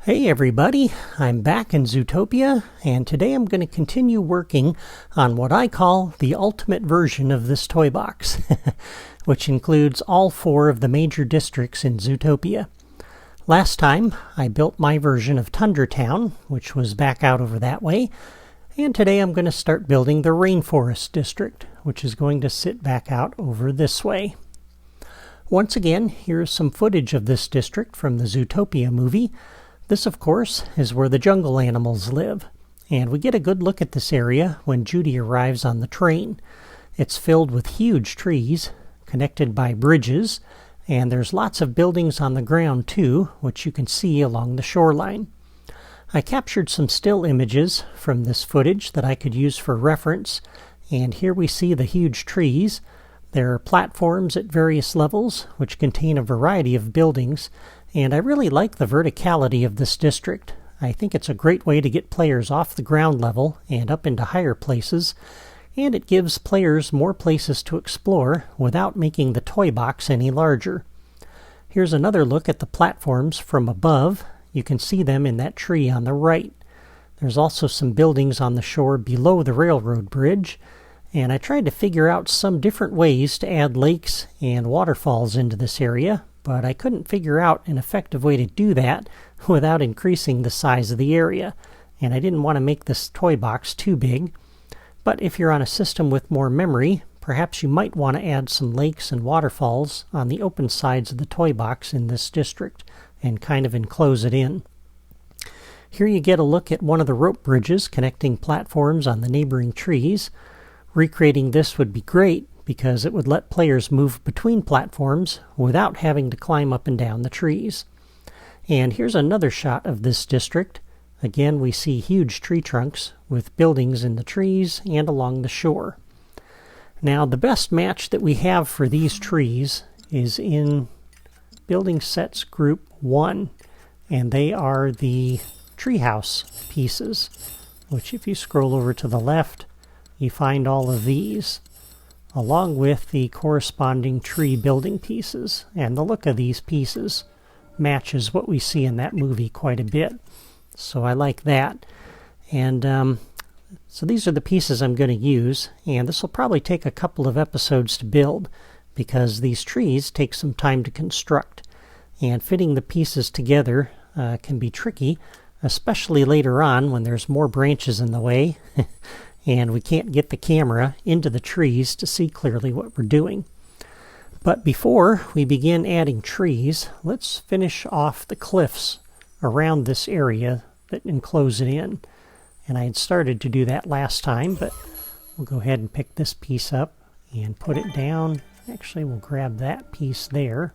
Hey everybody, I'm back in Zootopia, and today I'm going to continue working on what I call the ultimate version of this toy box, which includes all 4 of the major districts in Zootopia. Last time, I built my version of Tundra Town, which was back out over that way, and today I'm going to start building the Rainforest District, which is going to sit back out over this way. Once again, here's some footage of this district from the Zootopia movie. This, of course, is where the jungle animals live, and we get a good look at this area when Judy arrives on the train. It's filled with huge trees, connected by bridges, and there's lots of buildings on the ground too, which you can see along the shoreline. I captured some still images from this footage that I could use for reference, and here we see the huge trees. There are platforms at various levels, which contain a variety of buildings, and I really like the verticality of this district. I think it's a great way to get players off the ground level and up into higher places, and it gives players more places to explore without making the toy box any larger. Here's another look at the platforms from above. You can see them in that tree on the right. There's also some buildings on the shore below the railroad bridge, and I tried to figure out some different ways to add lakes and waterfalls into this area, but I couldn't figure out an effective way to do that without increasing the size of the area, and I didn't want to make this toy box too big. But if you're on a system with more memory, perhaps you might want to add some lakes and waterfalls on the open sides of the toy box in this district and kind of enclose it in. Here you get a look at one of the rope bridges connecting platforms on the neighboring trees. Recreating this would be great, because it would let players move between platforms without having to climb up and down the trees. And here's another shot of this district. Again, we see huge tree trunks with buildings in the trees and along the shore. Now, the best match that we have for these trees is in Building Sets Group 1, and they are the treehouse pieces, which if you scroll over to the left, you find all of these, along with the corresponding tree building pieces. And the look of these pieces matches what we see in that movie quite a bit. So I like that. And so these are the pieces I'm going to use, and this will probably take a couple of episodes to build, because these trees take some time to construct. And fitting the pieces together can be tricky, especially later on when there's more branches in the way. And we can't get the camera into the trees to see clearly what we're doing. But before we begin adding trees, let's finish off the cliffs around this area that enclose it in. And I had started to do that last time, but we'll go ahead and pick this piece up and put it down. Actually, we'll grab that piece there.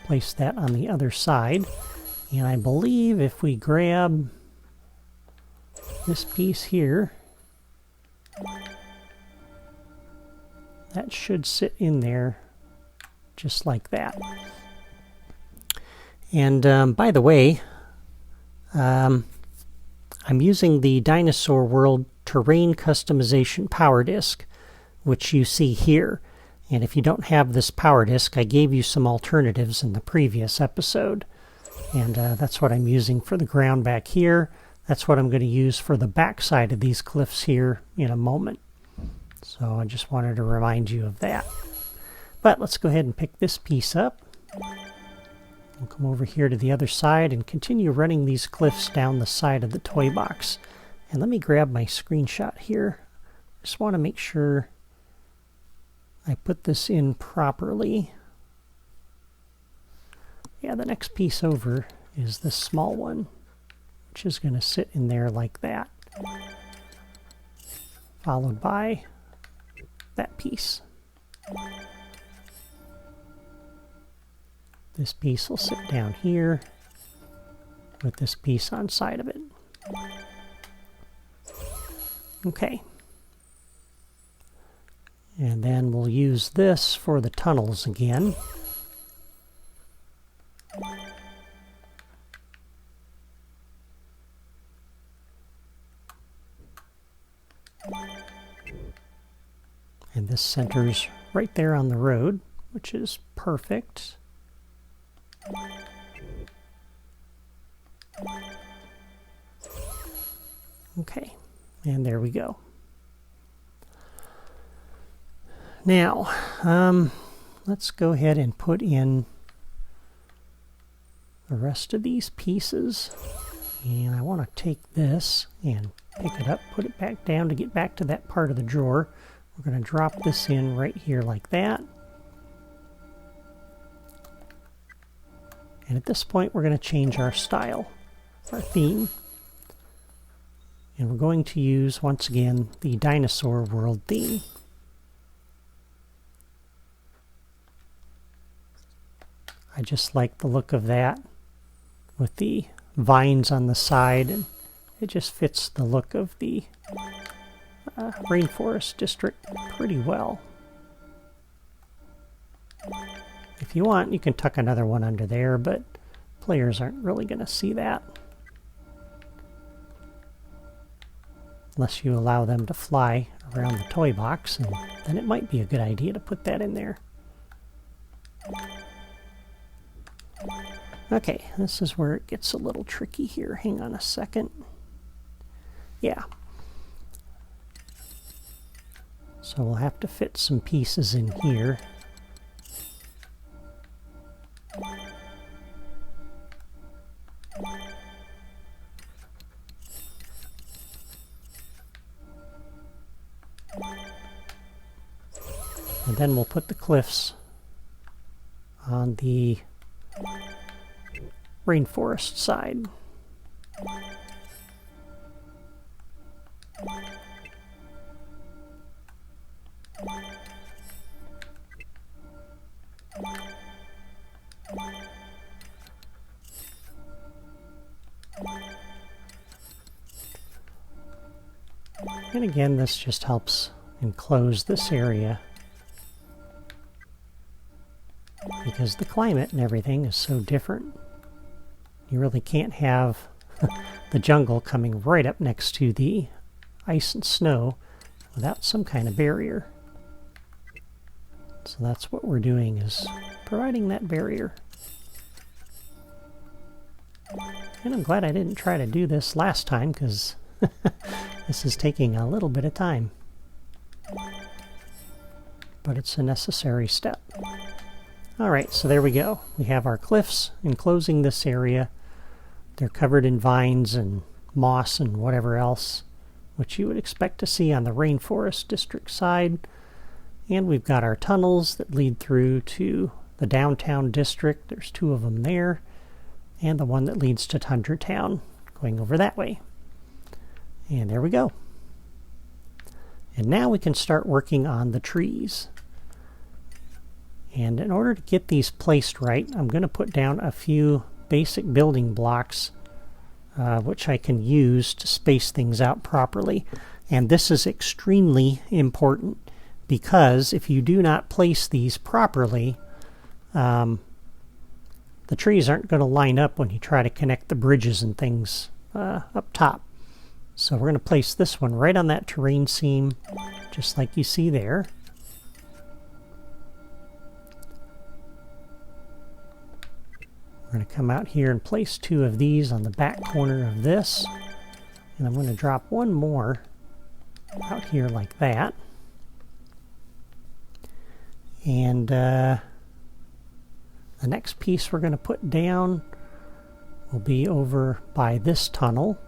Place that on the other side. And I believe if we grab this piece here, that should sit in there just like that. And by the way, I'm using the Dinosaur World Terrain Customization Power Disc, which you see here. And if you don't have this power disc, I gave you some alternatives in the previous episode. And that's what I'm using for the ground back here. That's what I'm going to use for the back side of these cliffs here in a moment. So I just wanted to remind you of that. But let's go ahead and pick this piece up. We'll come over here to the other side and continue running these cliffs down the side of the toy box. And let me grab my screenshot here. Just want to make sure I put this in properly. Yeah, the next piece over is this small one, which is going to sit in there like that, followed by that piece. This piece will sit down here with this piece on side of it. Okay. And then we'll use this for the tunnels again. And this centers right there on the road, which is perfect. Okay, and there we go. Now, let's go ahead and put in the rest of these pieces. And I want to take this and pick it up, put it back down to get back to that part of the drawer. We're going to drop this in right here like that. And at this point, we're going to change our style, our theme. And we're going to use, once again, the dinosaur world theme. I just like the look of that with the vines on the side, and it just fits the look of the Rainforest District pretty well. If you want, you can tuck another one under there, but players aren't really going to see that. Unless you allow them to fly around the toy box, and then it might be a good idea to put that in there. Okay, this is where it gets a little tricky here. Hang on a second. Yeah. So we'll have to fit some pieces in here. And then we'll put the cliffs on the rainforest side. And again, this just helps enclose this area because the climate and everything is so different. You really can't have the jungle coming right up next to the ice and snow without some kind of barrier. So that's what we're doing, is providing that barrier. And I'm glad I didn't try to do this last time, because this is taking a little bit of time. But it's a necessary step. Alright, so there we go. We have our cliffs enclosing this area. They're covered in vines and moss and whatever else, which you would expect to see on the Rainforest District side. And we've got our tunnels that lead through to the downtown district. There's 2 of them there. And the one that leads to Tundra Town, going over that way. And there we go. And now we can start working on the trees. And in order to get these placed right, I'm going to put down a few basic building blocks which I can use to space things out properly. And this is extremely important, because if you do not place these properly, the trees aren't going to line up when you try to connect the bridges and things up top. So we're going to place this one right on that terrain seam, just like you see there. We're going to come out here and place 2 of these on the back corner of this. And I'm going to drop one more out here like that. And the next piece we're going to put down will be over by this tunnel.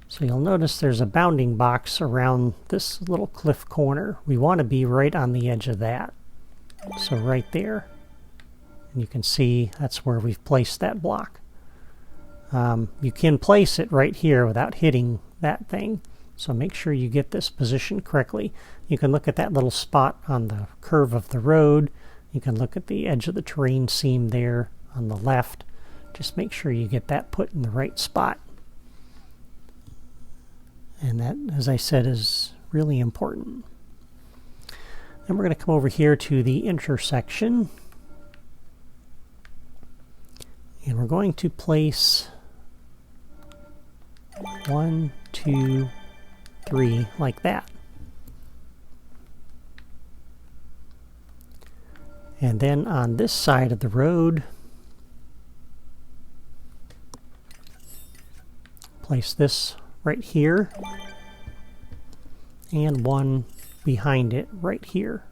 So you'll notice there's a bounding box around this little cliff corner. We want to be right on the edge of that. So right there. And you can see that's where we've placed that block. You can place it right here without hitting that thing. So make sure you get this positioned correctly. You can look at that little spot on the curve of the road. You can look at the edge of the terrain seam there on the left. Just make sure you get that put in the right spot. And that, as I said, is really important. Then we're going to come over here to the intersection. And we're going to place 1, 2, 3 like that. And then on this side of the road, place this right here, and one behind it right here.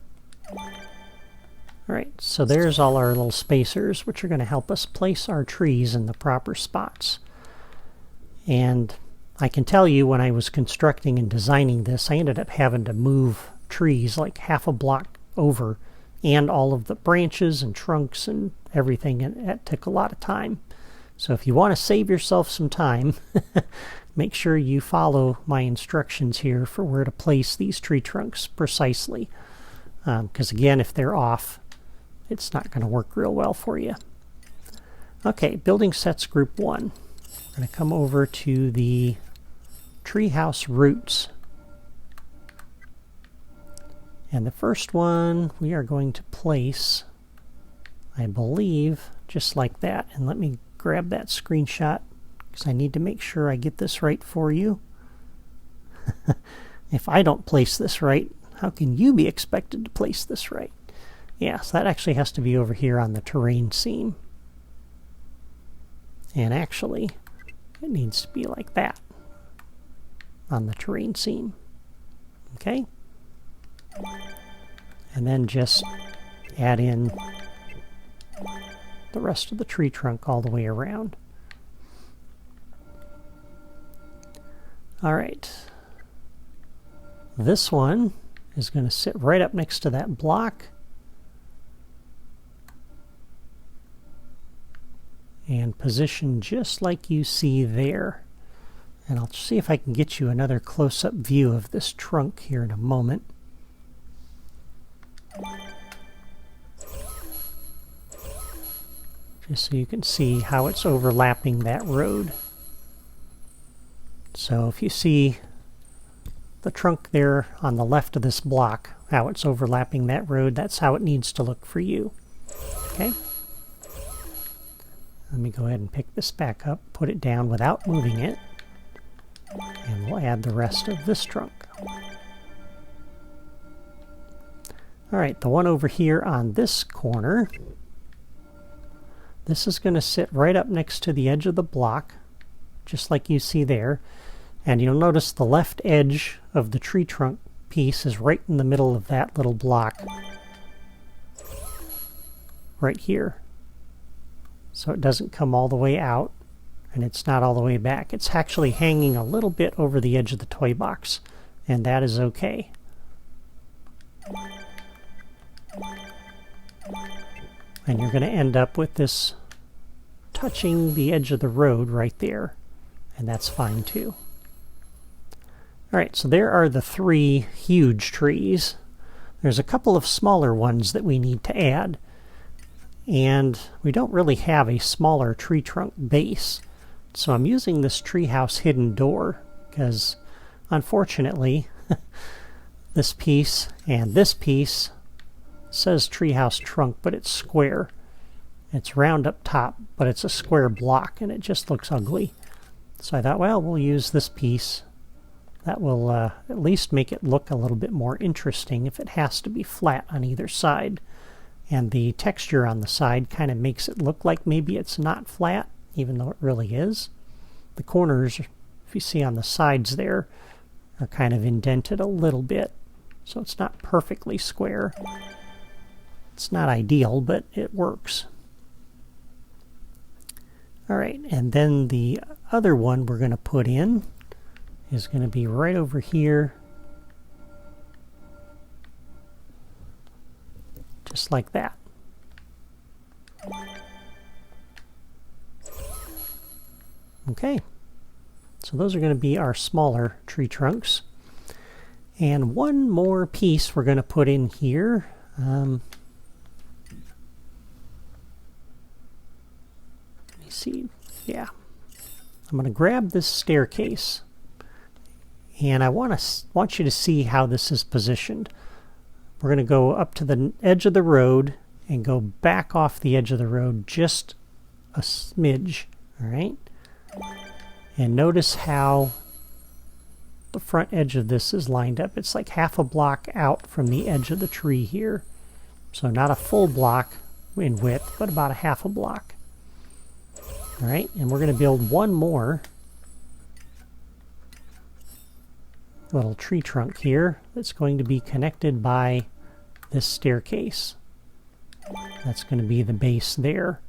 Alright, so there's all our little spacers, which are going to help us place our trees in the proper spots. And I can tell you, when I was constructing and designing this, I ended up having to move trees like half a block over, and all of the branches and trunks and everything, and that took a lot of time. So if you want to save yourself some time, make sure you follow my instructions here for where to place these tree trunks precisely. Because again, if they're off, it's not going to work real well for you. Okay, building sets group 1. We're going to come over to the treehouse roots. And the first one we are going to place, I believe, just like that. And let me grab that screenshot because I need to make sure I get this right for you. If I don't place this right, how can you be expected to place this right? Yeah, so that actually has to be over here on the terrain seam. And actually, it needs to be like that on the terrain seam. Okay? And then just add in the rest of the tree trunk all the way around. Alright. This one is going to sit right up next to that block. And position just like you see there. And I'll see if I can get you another close-up view of this trunk here in a moment. Just so you can see how it's overlapping that road. So if you see the trunk there on the left of this block, how it's overlapping that road, that's how it needs to look for you. Okay? Let me go ahead and pick this back up, put it down without moving it, and we'll add the rest of this trunk. Alright, the one over here on this corner, this is going to sit right up next to the edge of the block, just like you see there. And you'll notice the left edge of the tree trunk piece is right in the middle of that little block. Right here. So it doesn't come all the way out, and it's not all the way back. It's actually hanging a little bit over the edge of the toy box, and that is okay. And you're going to end up with this touching the edge of the road right there, and that's fine too. Alright, so there are the 3 huge trees. There's a couple of smaller ones that we need to add, and we don't really have a smaller tree trunk base. So I'm using this treehouse hidden door because, unfortunately, this piece and this piece says treehouse trunk, but it's square. It's round up top, but it's a square block, and it just looks ugly. So I thought, well, we'll use this piece. That will at least make it look a little bit more interesting if it has to be flat on either side. And the texture on the side kind of makes it look like maybe it's not flat, even though it really is. The corners, if you see on the sides there, are kind of indented a little bit, so it's not perfectly square. It's not ideal, but it works. Alright, and then the other one we're going to put in is going to be right over here, just like that. Okay, so those are going to be our smaller tree trunks. And one more piece we're going to put in here. Let me see. Yeah. I'm going to grab this staircase. And I want you to see how this is positioned. We're going to go up to the edge of the road and go back off the edge of the road just a smidge. All right? And notice how the front edge of this is lined up. It's like half a block out from the edge of the tree here. So not a full block in width, but about a half a block. All right, and we're going to build one more little tree trunk here that's going to be connected by this staircase. That's going to be the base there.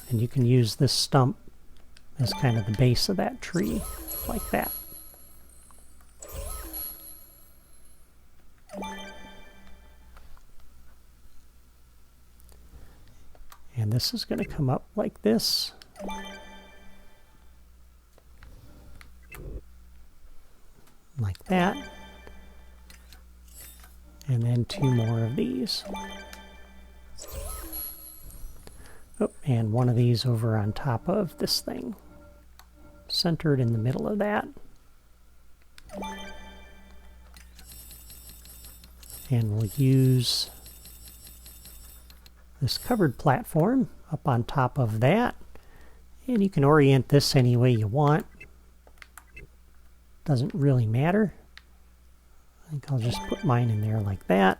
And you can use this stump as kind of the base of that tree, like that. And this is going to come up like this. Like that. And then 2 more of these. Oh, and one of these over on top of this thing. Centered in the middle of that. And we'll use this covered platform up on top of that. And you can orient this any way you want. Doesn't really matter. I think I'll just put mine in there like that.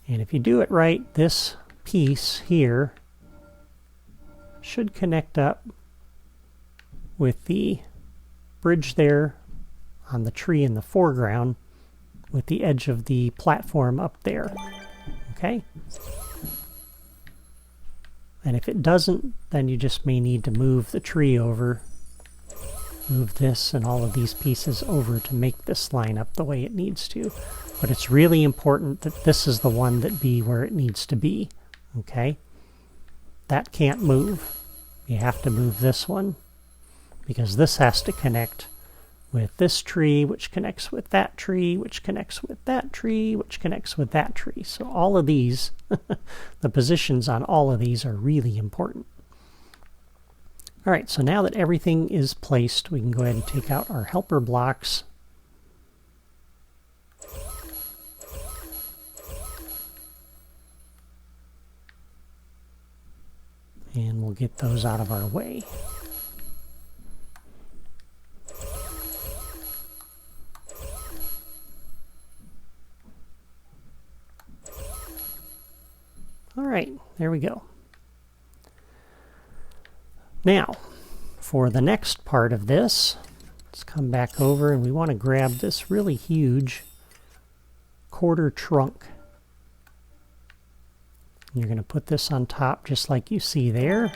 And if you do it right, this piece here should connect up with the bridge there on the tree in the foreground with the edge of the platform up there. Okay? And if it doesn't, then you just may need to move the tree over. Move this and all of these pieces over to make this line up the way it needs to. But it's really important that this is the one that be where it needs to be. Okay? That can't move. You have to move this one, because this has to connect with this tree, which connects with that tree, which connects with that tree, which connects with that tree. So all of these, the positions on all of these are really important. All right, so now that everything is placed, we can go ahead and take out our helper blocks. And we'll get those out of our way. All right, there we go. Now, for the next part of this, let's come back over and we want to grab this really huge quarter trunk. You're going to put this on top just like you see there.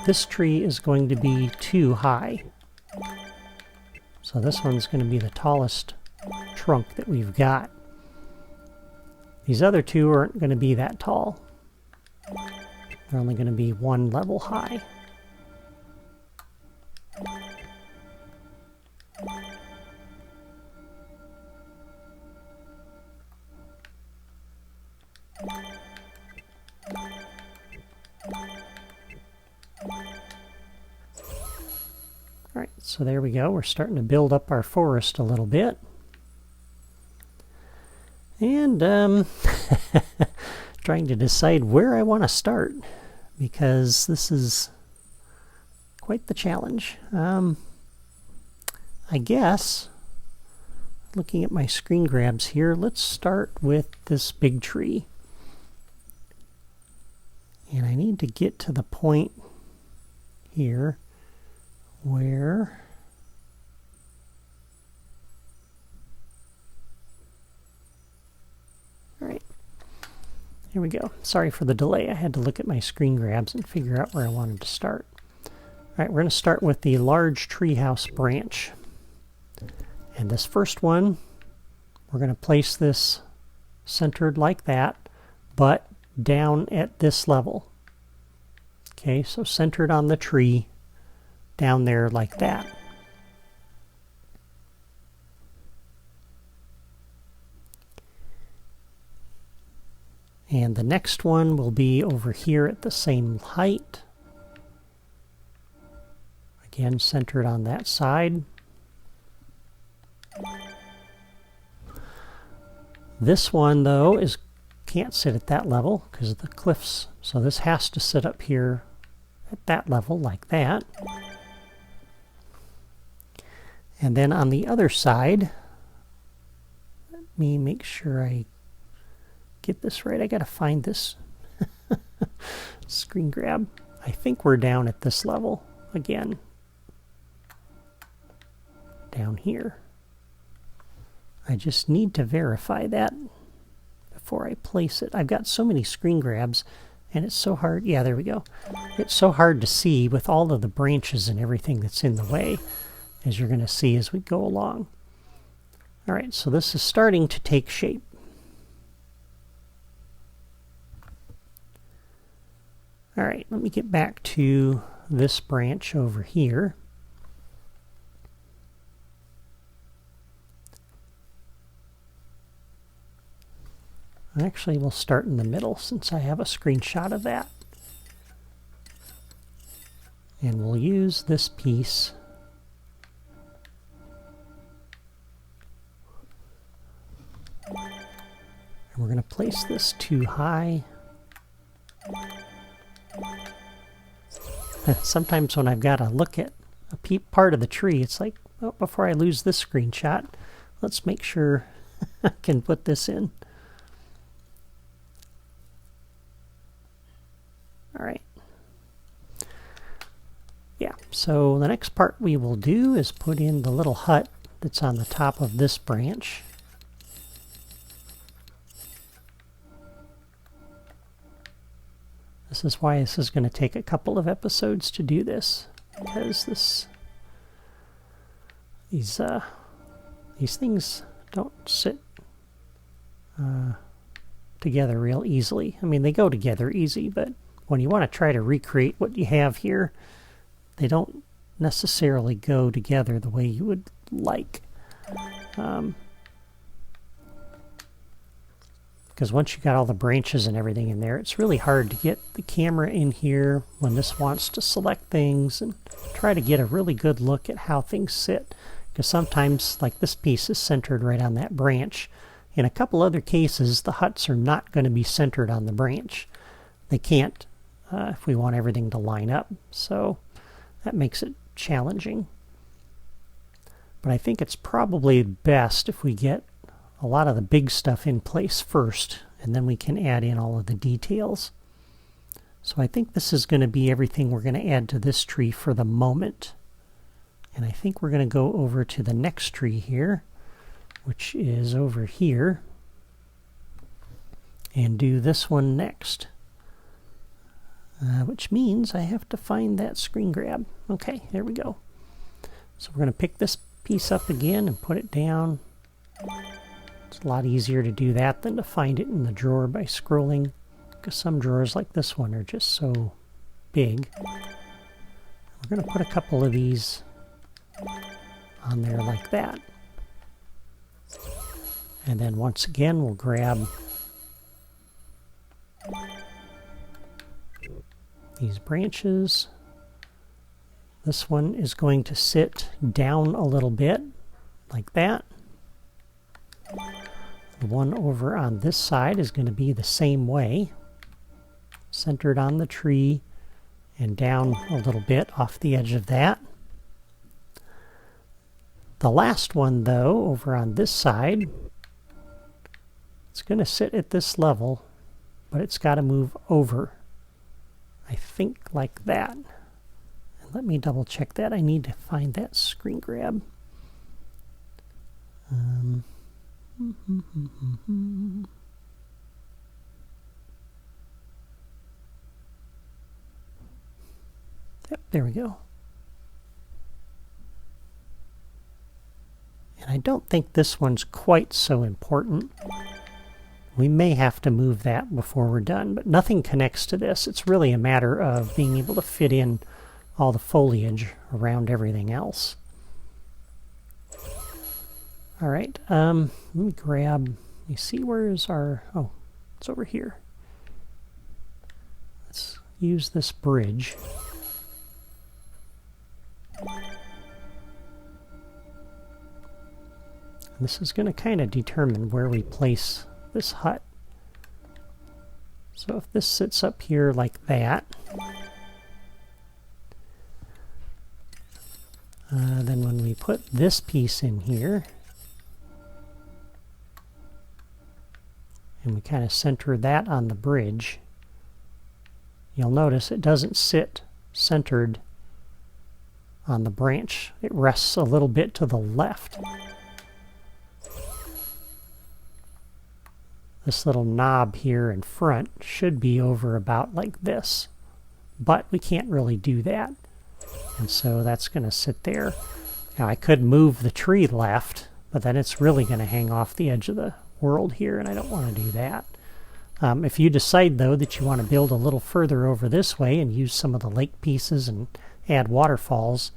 This tree is going to be too high. So this one's going to be the tallest trunk that we've got. These other two aren't going to be that tall. They're only going to be 1 level high. Alright, so there we go. We're starting to build up our forest a little bit. And trying to decide where I want to start, because this is quite the challenge. I guess, looking at my screen grabs here, let's start with this big tree. And I need to get to the point here where here we go. Sorry for the delay. I had to look at my screen grabs and figure out where I wanted to start. All right, we're going to start with the large treehouse branch. And this first one, we're going to place this centered like that, but down at this level. Okay, so centered on the tree, down there like that. And the next one will be over here at the same height. Again, centered on that side. This one, though, can't sit at that level because of the cliffs. So this has to sit up here at that level, like that. And then on the other side, let me make sure I get this right. I gotta find this Screen grab. I think we're down at this level again. Down here. I just need to verify that before I place it. I've got so many screen grabs and it's so hard. Yeah, there we go. It's so hard to see with all of the branches and everything that's in the way, as you're going to see as we go along. All right, so this is starting to take shape. All right, let me get back to this branch over here. Actually, we'll start in the middle since I have a screenshot of that. And we'll use this piece. And we're going to place this too high. Sometimes when I've got to look at a part of the tree, it's like, oh, before I lose this screenshot, let's make sure I can put this in. All right. Yeah, so the next part we will do is put in the little hut that's on the top of this branch. This is why this is going to take a couple of episodes to do this, because these things don't sit together real easily. I mean, they go together easy, but when you want to try to recreate what you have here, they don't necessarily go together the way you would like. Because once you got all the branches and everything in there, it's really hard to get the camera in here when this wants to select things and try to get a really good look at how things sit. Because sometimes, like this piece is centered right on that branch. In a couple other cases, the huts are not going to be centered on the branch. They can't if we want everything to line up. So that makes it challenging. But I think it's probably best if we get a lot of the big stuff in place first, and then we can add in all of the details. So I think this is going to be everything we're going to add to this tree for the moment. And I think we're going to go over to the next tree here, which is over here, and do this one next. Which means I have to find that screen grab. Okay, there we go. So we're going to pick this piece up again and put it down. It's a lot easier to do that than to find it in the drawer by scrolling, because some drawers like this one are just so big. We're going to put a couple of these on there like that. And then once again we'll grab these branches. This one is going to sit down a little bit like that. The one over on this side is going to be the same way, centered on the tree and down a little bit off the edge of that. The last one, though, over on this side, it's going to sit at this level, but it's got to move over. I think like that. And let me double check that. I need to find that screen grab. Yep, there we go. And I don't think this one's quite so important. We may have to move that before we're done, but nothing connects to this. It's really a matter of being able to fit in all the foliage around everything else. All right, let me grab, let me see, where is our, oh, it's over here. Let's use this bridge. This is going to kind of determine where we place this hut. So if this sits up here like that, then when we put this piece in here, and we kind of center that on the bridge, you'll notice it doesn't sit centered on the branch. It rests a little bit to the left. This little knob here in front should be over about like this, but we can't really do that. And so that's going to sit there. Now I could move the tree left, but then it's really going to hang off the edge of the world here, and I don't want to do that. If you decide, though, that you want to build a little further over this way and use some of the lake pieces and add waterfalls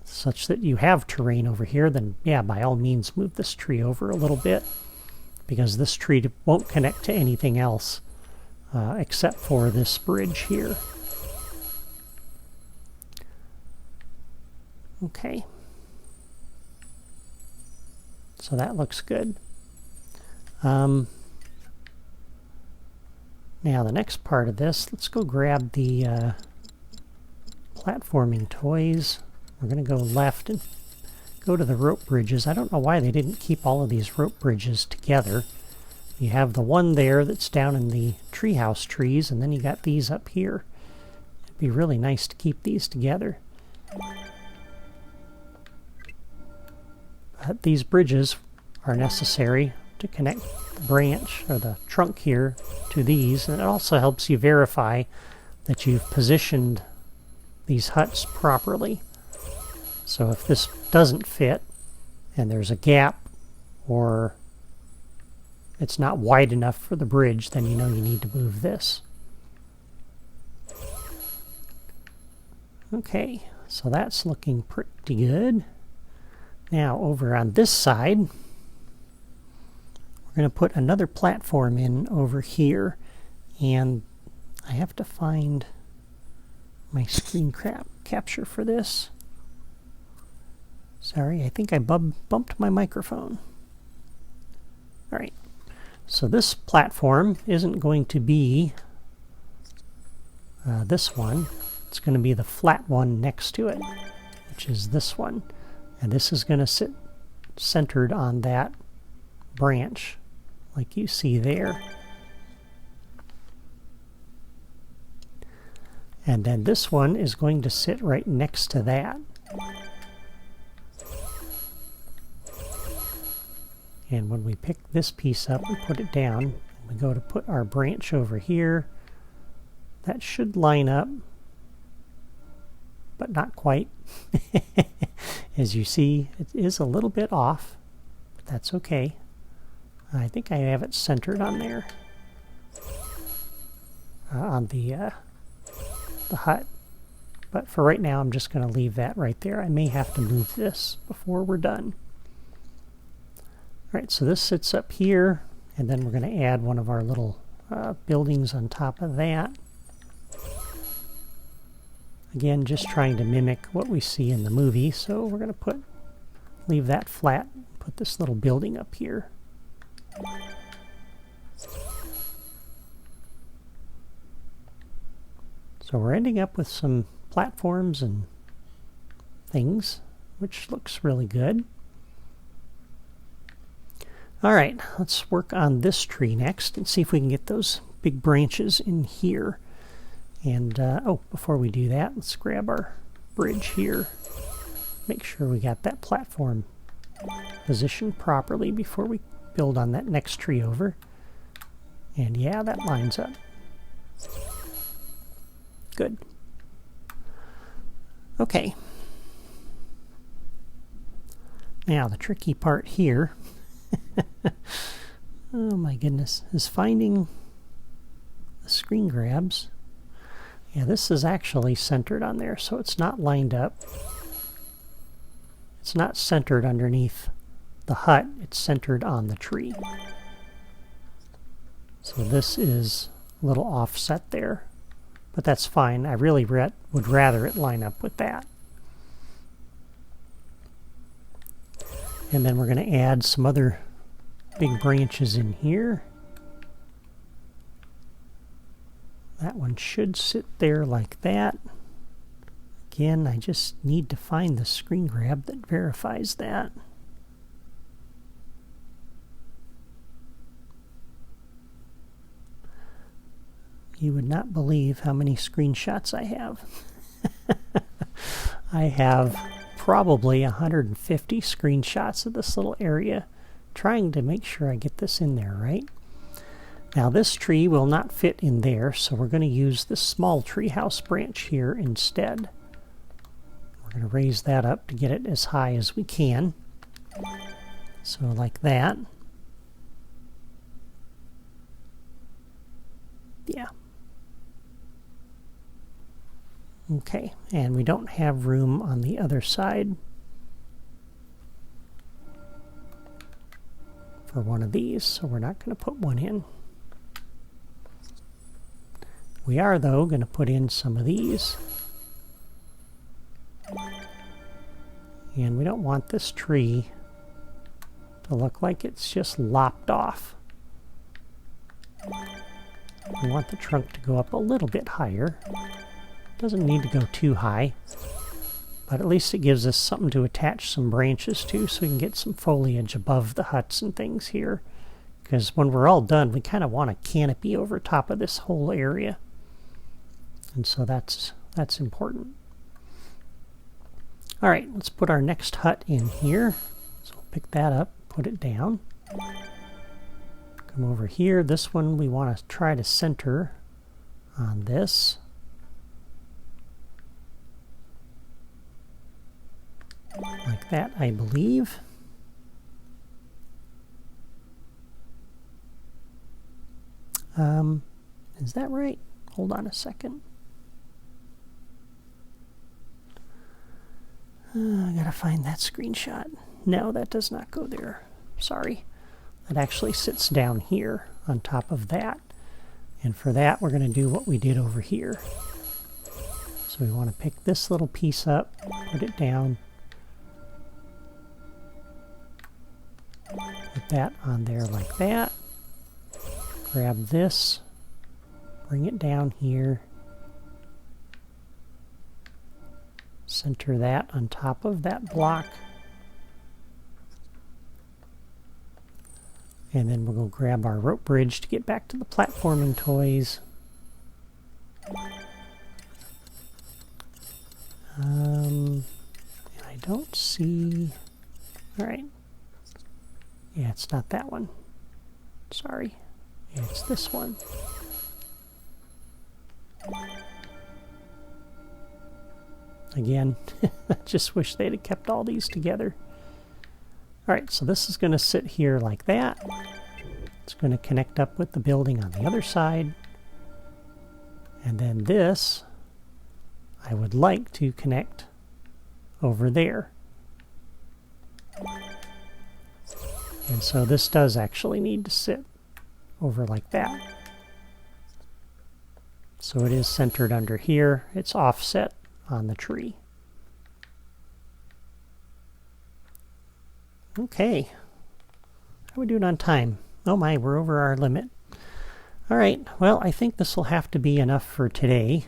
such that you have terrain over here, then yeah, by all means move this tree over a little bit, because this tree won't connect to anything else except for this bridge here. Okay. So that looks good. Now the next part of this, let's go grab the platforming toys. We're going to go left and go to the rope bridges. I don't know why they didn't keep all of these rope bridges together. You have the one there that's down in the treehouse trees, and then you got these up here. It'd be really nice to keep these together. But these bridges are necessary to connect the branch or the trunk here to these, and it also helps you verify that you've positioned these huts properly. So if this doesn't fit and there's a gap or it's not wide enough for the bridge, then you know you need to move this. Okay, so that's looking pretty good. Now over on this side, we're going to put another platform in over here, and I have to find my screen capture for this. Sorry, I think I bumped my microphone. Alright, so this platform isn't going to be this one. It's going to be the flat one next to it, which is this one. And this is going to sit centered on that branch, like you see there. And then this one is going to sit right next to that. And when we pick this piece up and put it down, we go to put our branch over here. That should line up, but not quite. As you see, it is a little bit off, but that's okay. I think I have it centered on there, on the hut. But for right now, I'm just going to leave that right there. I may have to move this before we're done. Alright, so this sits up here, and then we're going to add one of our little buildings on top of that. Again, just trying to mimic what we see in the movie, so we're going to leave that flat, put this little building up here. So we're ending up with some platforms and things, which looks really good. Alright, let's work on this tree next and see if we can get those big branches in here. And, oh, before we do that, let's grab our bridge here. Make sure we got that platform positioned properly before we build on that next tree over. And yeah, that lines up. Good. Okay. Now, the tricky part here, oh my goodness, is finding the screen grabs. Yeah, this is actually centered on there, so it's not lined up. It's not centered underneath the hut, it's centered on the tree. So this is a little offset there, but that's fine. I really would rather it line up with that. And then we're going to add some other big branches in here. That one should sit there like that. Again, I just need to find the screen grab that verifies that. You would not believe how many screenshots I have. I have probably 150 screenshots of this little area, trying to make sure I get this in there, right? Now this tree will not fit in there, so we're going to use this small treehouse branch here instead. We're going to raise that up to get it as high as we can. So like that. Yeah. Okay, and we don't have room on the other side for one of these, so we're not going to put one in. We are, though, going to put in some of these. And we don't want this tree to look like it's just lopped off. We want the trunk to go up a little bit higher. Doesn't need to go too high, but at least it gives us something to attach some branches to so we can get some foliage above the huts and things here. Because when we're all done, we kind of want a canopy over top of this whole area. And so that's important. All right, let's put our next hut in here. So we'll pick that up, put it down. Come over here. This one we want to try to center on this. Like that, I believe. Is that right? Hold on a second. I gotta find that screenshot. No, that does not go there. Sorry. That actually sits down here on top of that. And for that, we're going to do what we did over here. So we want to pick this little piece up, put it down. Put that on there like that. Grab this, bring it down here. Center that on top of that block. And then we'll go grab our rope bridge to get back to the platforming toys. I don't see... Alright. Yeah, it's not that one. Sorry. Yeah, it's this one. Again, I just wish they'd have kept all these together. Alright, so this is going to sit here like that. It's going to connect up with the building on the other side. And then this, I would like to connect over there. And so this does actually need to sit over like that. So it is centered under here. It's offset on the tree. Okay. How are we doing on time? Oh my, we're over our limit. Alright, well, I think this will have to be enough for today.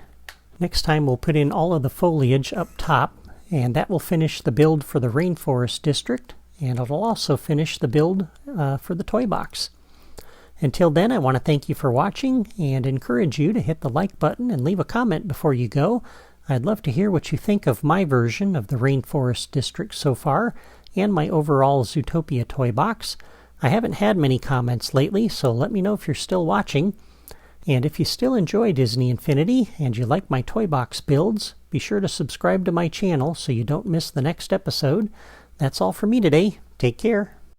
Next time we'll put in all of the foliage up top, and that will finish the build for the Rainforest District, and it'll also finish the build for the toy box. Until then, I want to thank you for watching and encourage you to hit the like button and leave a comment before you go. I'd love to hear what you think of my version of the Rainforest District so far and my overall Zootopia toy box. I haven't had many comments lately, so let me know if you're still watching. And if you still enjoy Disney Infinity and you like my toy box builds, be sure to subscribe to my channel so you don't miss the next episode. That's all for me today. Take care.